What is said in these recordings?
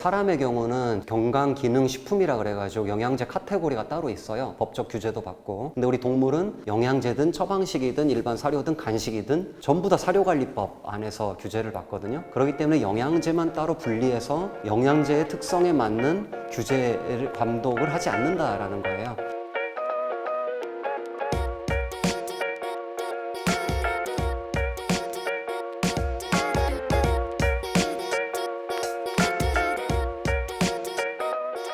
사람의 경우는 건강기능식품이라 그래가지고 영양제 카테고리가 따로 있어요. 법적 규제도 받고. 근데 우리 동물은 영양제든 처방식이든 일반 사료든 간식이든 전부 다 사료관리법 안에서 규제를 받거든요. 그렇기 때문에 영양제만 따로 분리해서 영양제의 특성에 맞는 규제를 감독을 하지 않는다라는 거예요.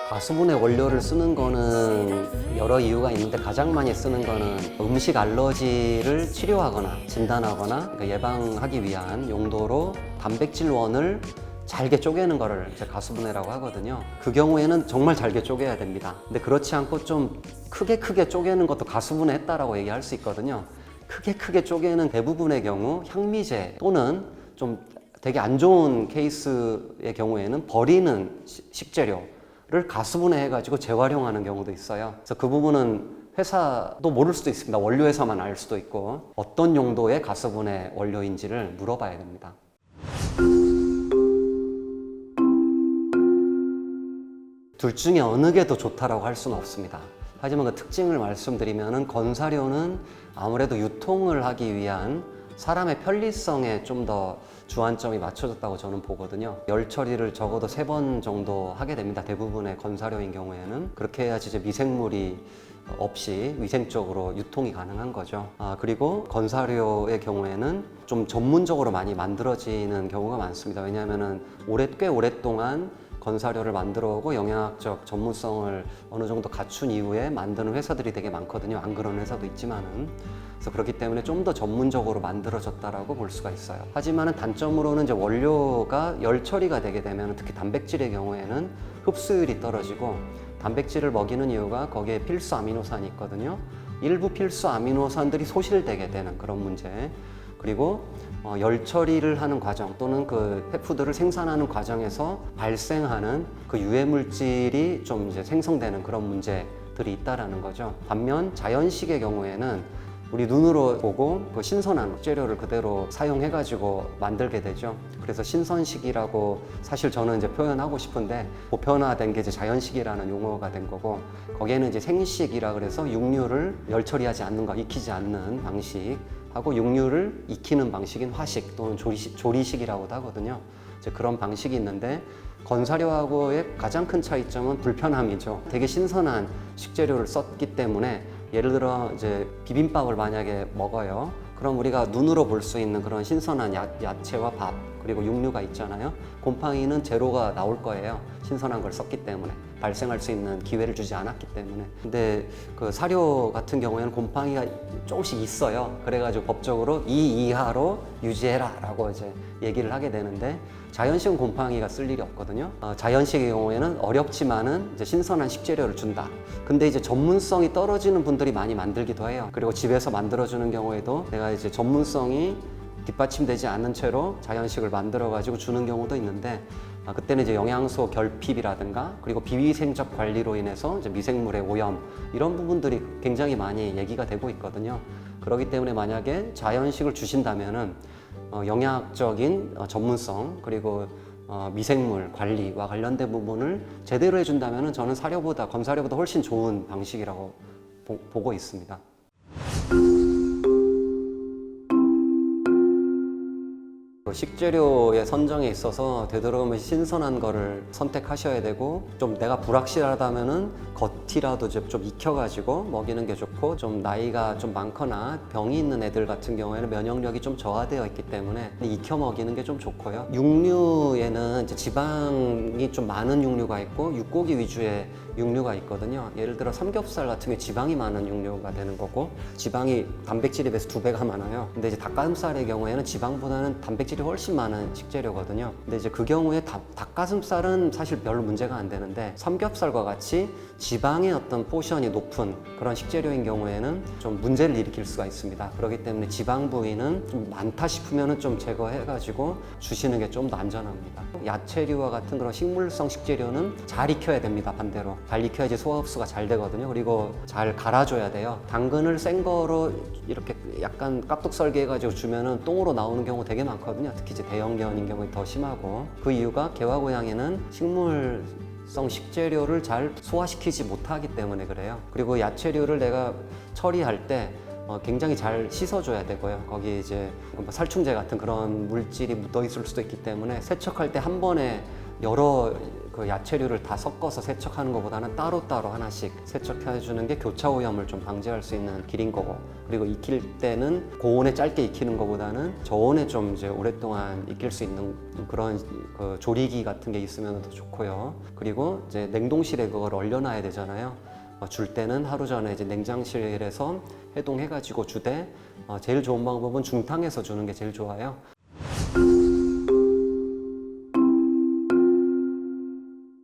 가수분해 원료를 쓰는 거는 여러 이유가 있는데 가장 많이 쓰는 거는 음식 알러지를 치료하거나 진단하거나 그러니까 예방하기 위한 용도로 단백질원을 잘게 쪼개는 거를 이제 가수분해라고 하거든요. 그 경우에는 정말 잘게 쪼개야 됩니다. 근데 그렇지 않고 좀 크게 쪼개는 것도 가수분해했다라고 얘기할 수 있거든요. 크게 쪼개는 대부분의 경우 향미제 또는 좀 되게 안 좋은 케이스의 경우에는 버리는 식재료를 가수분해 해가지고 재활용하는 경우도 있어요. 그래서 그 부분은 회사도 모를 수도 있습니다. 원료회사만 알 수도 있고 어떤 용도의 가수분해 원료인지를 물어봐야 됩니다. 둘 중에 어느 게 더 좋다라고 할 수는 없습니다. 하지만 그 특징을 말씀드리면은 건사료는 아무래도 유통을 하기 위한 사람의 편리성에 좀 더 주안점이 맞춰졌다고 저는 보거든요. 열 처리를 적어도 3번 정도 하게 됩니다. 대부분의 건사료인 경우에는. 그렇게 해야지 이제 미생물이 없이 위생적으로 유통이 가능한 거죠. 그리고 건사료의 경우에는 좀 전문적으로 많이 만들어지는 경우가 많습니다. 왜냐하면은 꽤 오랫동안 건사료를 만들어 오고 영양학적 전문성을 어느 정도 갖춘 이후에 만드는 회사들이 되게 많거든요. 안 그런 회사도 있지만은. 그래서 그렇기 때문에 좀 더 전문적으로 만들어졌다라고 볼 수가 있어요. 하지만은 단점으로는 이제 원료가 열 처리가 되게 되면 특히 단백질의 경우에는 흡수율이 떨어지고 단백질을 먹이는 이유가 거기에 필수 아미노산이 있거든요. 일부 필수 아미노산들이 소실되게 되는 그런 문제. 그리고 열 처리를 하는 과정 또는 그 펫푸드를 생산하는 과정에서 발생하는 그 유해 물질이 좀 이제 생성되는 그런 문제들이 있다라는 거죠. 반면 자연식의 경우에는 우리 눈으로 보고 그 신선한 재료를 그대로 사용해가지고 만들게 되죠. 그래서 신선식이라고 사실 저는 이제 표현하고 싶은데 보편화된 게 이제 자연식이라는 용어가 된 거고 거기에는 이제 생식이라 그래서 육류를 열 처리하지 않는 거, 익히지 않는 방식 하고 육류를 익히는 방식인 화식 또는 조리식이라고도 하거든요. 이제 그런 방식이 있는데 건사료하고의 가장 큰 차이점은 불편함이죠. 되게 신선한 식재료를 썼기 때문에 예를 들어 이제 비빔밥을 만약에 먹어요. 그럼 우리가 눈으로 볼 수 있는 그런 신선한 야채와 밥 그리고 육류가 있잖아요. 곰팡이는 제로가 나올 거예요. 신선한 걸 썼기 때문에 발생할 수 있는 기회를 주지 않았기 때문에. 근데 그 사료 같은 경우에는 곰팡이가 조금씩 있어요. 그래가지고 법적으로 이 이하로 유지해라라고 이제 얘기를 하게 되는데 자연식은 곰팡이가 쓸 일이 없거든요. 자연식의 경우에는 어렵지만은 이제 신선한 식재료를 준다. 근데 이제 전문성이 떨어지는 분들이 많이 만들기도 해요. 그리고 집에서 만들어주는 경우에도 내가 이제 전문성이 뒷받침되지 않는 채로 자연식을 만들어가지고 주는 경우도 있는데 그때는 이제 영양소 결핍이라든가 그리고 비위생적 관리로 인해서 이제 미생물의 오염 이런 부분들이 굉장히 많이 얘기가 되고 있거든요. 그렇기 때문에 만약에 자연식을 주신다면은 영양학적인 전문성 그리고 미생물 관리와 관련된 부분을 제대로 해준다면은 저는 건사료보다 훨씬 좋은 방식이라고 보고 있습니다. 식재료의 선정에 있어서 되도록이면 신선한 거를 선택하셔야 되고 좀 내가 불확실하다면은 겉이라도 좀 익혀가지고 먹이는 게 좋고 좀 나이가 좀 많거나 병이 있는 애들 같은 경우에는 면역력이 좀 저하되어 있기 때문에 익혀 먹이는 게 좀 좋고요. 육류에는 이제 지방이 좀 많은 육류가 있고 육고기 위주의 육류가 있거든요. 예를 들어 삼겹살 같은 게 지방이 많은 육류가 되는 거고 지방이 단백질에 비해서 2배가 많아요. 근데 이제 닭가슴살의 경우에는 지방보다는 단백질이 훨씬 많은 식재료거든요. 근데 이제 그 경우에 닭가슴살은 사실 별로 문제가 안 되는데 삼겹살과 같이 지방의 어떤 포션이 높은 그런 식재료인 경우에는 좀 문제를 일으킬 수가 있습니다. 그렇기 때문에 지방 부위는 좀 많다 싶으면 좀 제거해가지고 주시는 게 좀 더 안전합니다. 야채류와 같은 그런 식물성 식재료는 잘 익혀야 됩니다. 반대로 잘 익혀야지 소화 흡수가 잘 되거든요. 그리고 잘 갈아줘야 돼요. 당근을 생 거로 이렇게 약간 깍둑 썰기 해가지고 주면은 똥으로 나오는 경우 되게 많거든요. 특히 이제 대형견인 경우에 더 심하고, 그 이유가 개와 고양이는 식물성 식재료를 잘 소화시키지 못하기 때문에 그래요. 그리고 야채류를 내가 처리할 때 굉장히 잘 씻어줘야 되고요. 거기 이제 뭐 살충제 같은 그런 물질이 묻어 있을 수도 있기 때문에 세척할 때 한 번에 여러 그 야채류를 다 섞어서 세척하는 것보다는 따로따로 하나씩 세척해 주는 게 교차 오염을 좀 방지할 수 있는 길인 거고, 그리고 익힐 때는 고온에 짧게 익히는 것보다는 저온에 좀 이제 오랫동안 익힐 수 있는 그런 그 조리기 같은 게 있으면 더 좋고요. 그리고 이제 냉동실에 그걸 얼려놔야 되잖아요. 줄 때는 하루 전에 이제 냉장실에서 해동해가지고 주되, 제일 좋은 방법은 중탕해서 주는 게 제일 좋아요.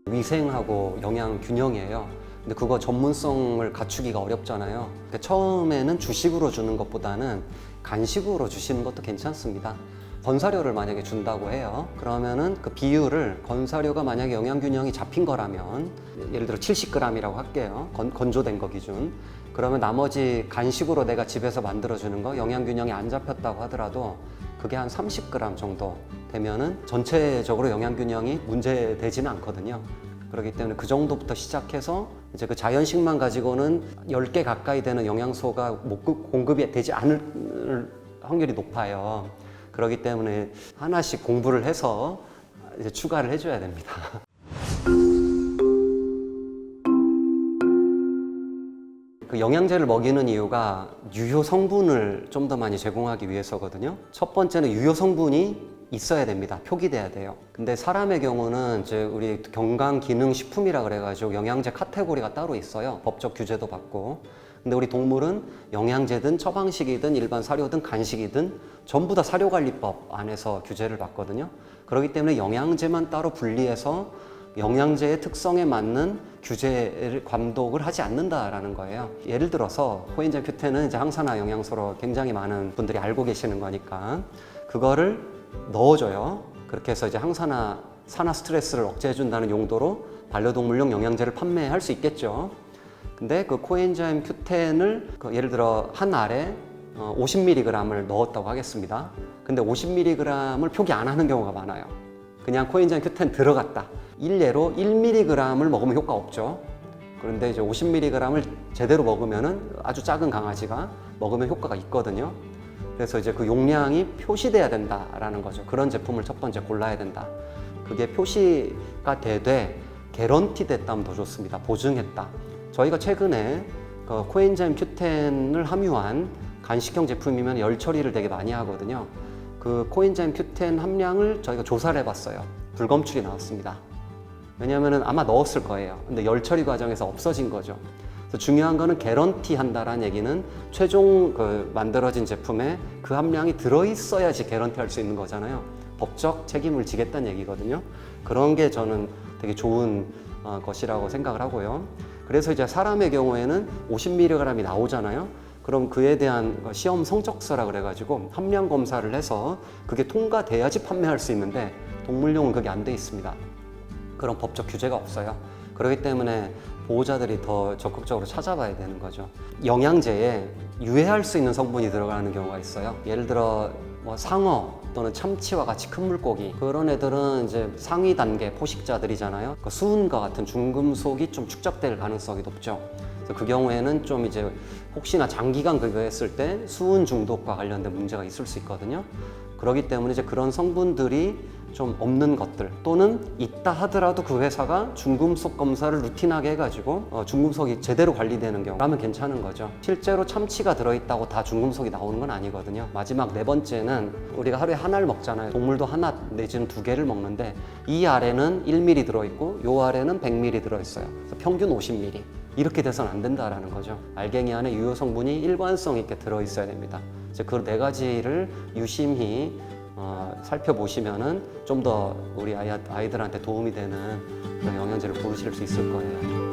위생하고 영양 균형이에요. 근데 그거 전문성을 갖추기가 어렵잖아요. 근데 처음에는 주식으로 주는 것보다는 간식으로 주시는 것도 괜찮습니다. 건사료를 만약에 준다고 해요. 그러면은 그 비율을, 건사료가 만약에 영양균형이 잡힌 거라면 예를 들어 70g이라고 할게요. 건조된 거 기준. 그러면 나머지 간식으로 내가 집에서 만들어주는 거, 영양균형이 안 잡혔다고 하더라도 그게 한 30g 정도 되면은 전체적으로 영양균형이 문제되지는 않거든요. 그렇기 때문에 그 정도부터 시작해서 이제 그 자연식만 가지고는 10개 가까이 되는 영양소가 공급이 되지 않을 확률이 높아요. 그렇기 때문에 하나씩 공부를 해서 이제 추가를 해줘야 됩니다. 그 영양제를 먹이는 이유가 유효 성분을 좀 더 많이 제공하기 위해서거든요. 첫 번째는 유효 성분이 있어야 됩니다. 표기돼야 돼요. 근데 사람의 경우는 이제 우리 건강기능식품이라 그래가지고 영양제 카테고리가 따로 있어요. 법적 규제도 받고. 근데 우리 동물은 영양제든 처방식이든 일반 사료든 간식이든 전부 다 사료관리법 안에서 규제를 받거든요. 그렇기 때문에 영양제만 따로 분리해서 영양제의 특성에 맞는 규제를 감독을 하지 않는다라는 거예요. 예를 들어서 코엔자임 Q10은 이제 항산화 영양소로 굉장히 많은 분들이 알고 계시는 거니까 그거를 넣어줘요. 그렇게 해서 이제 산화 스트레스를 억제해 준다는 용도로 반려동물용 영양제를 판매할 수 있겠죠. 근데 그 코엔자임 Q10을 예를 들어 한 알에 50mg을 넣었다고 하겠습니다. 근데 50mg을 표기 안 하는 경우가 많아요. 그냥 코엔자임 Q10 들어갔다. 일례로 1mg을 먹으면 효과 없죠. 그런데 이제 50mg을 제대로 먹으면은 아주 작은 강아지가 먹으면 효과가 있거든요. 그래서 이제 그 용량이 표시돼야 된다라는 거죠. 그런 제품을 첫 번째 골라야 된다. 그게 표시가 되되 개런티 됐다면 더 좋습니다. 보증했다. 저희가 최근에 그 코엔자임 Q10을 함유한 간식형 제품이면 열 처리를 되게 많이 하거든요. 그 코엔자임 Q10 함량을 저희가 조사를 해봤어요. 불검출이 나왔습니다. 왜냐하면 아마 넣었을 거예요. 근데 열 처리 과정에서 없어진 거죠. 그래서 중요한 거는 개런티 한다라는 얘기는 최종 만들어진 제품에 그 함량이 들어있어야지 개런티 할 수 있는 거잖아요. 법적 책임을 지겠다는 얘기거든요. 그런 게 저는 되게 좋은 것이라고 생각을 하고요. 그래서 이제 사람의 경우에는 50mg이 나오잖아요. 그럼 그에 대한 시험 성적서라 그래가지고 함량 검사를 해서 그게 통과돼야지 판매할 수 있는데 동물용은 그게 안 돼 있습니다. 그런 법적 규제가 없어요. 그렇기 때문에 보호자들이 더 적극적으로 찾아봐야 되는 거죠. 영양제에 유해할 수 있는 성분이 들어가는 경우가 있어요. 예를 들어 뭐 상어 또는 참치와 같이 큰 물고기, 그런 애들은 이제 상위 단계 포식자들이잖아요. 그 수은과 같은 중금속이 좀 축적될 가능성이 높죠. 그래서 그 경우에는 좀 이제 혹시나 장기간 급여했을 때 수은 중독과 관련된 문제가 있을 수 있거든요. 그렇기 때문에 이제 그런 성분들이 좀 없는 것들, 또는 있다 하더라도 그 회사가 중금속 검사를 루틴하게 해가지고 중금속이 제대로 관리되는 경우라면 괜찮은 거죠. 실제로 참치가 들어있다고 다 중금속이 나오는 건 아니거든요. 마지막 네 번째는 우리가 하루에 하나를 먹잖아요. 동물도 하나 내지는 2개를 먹는데 이 알에는 1mg 들어있고 요 알에는 100mg 들어있어요. 그래서 평균 50mg. 이렇게 돼서는 안 된다라는 거죠. 알갱이 안에 유효 성분이 일관성 있게 들어있어야 됩니다. 이제 그 4가지를 유심히 살펴보시면은 좀 더 우리 아이들한테 도움이 되는 그런 영양제를 고르실 수 있을 거예요.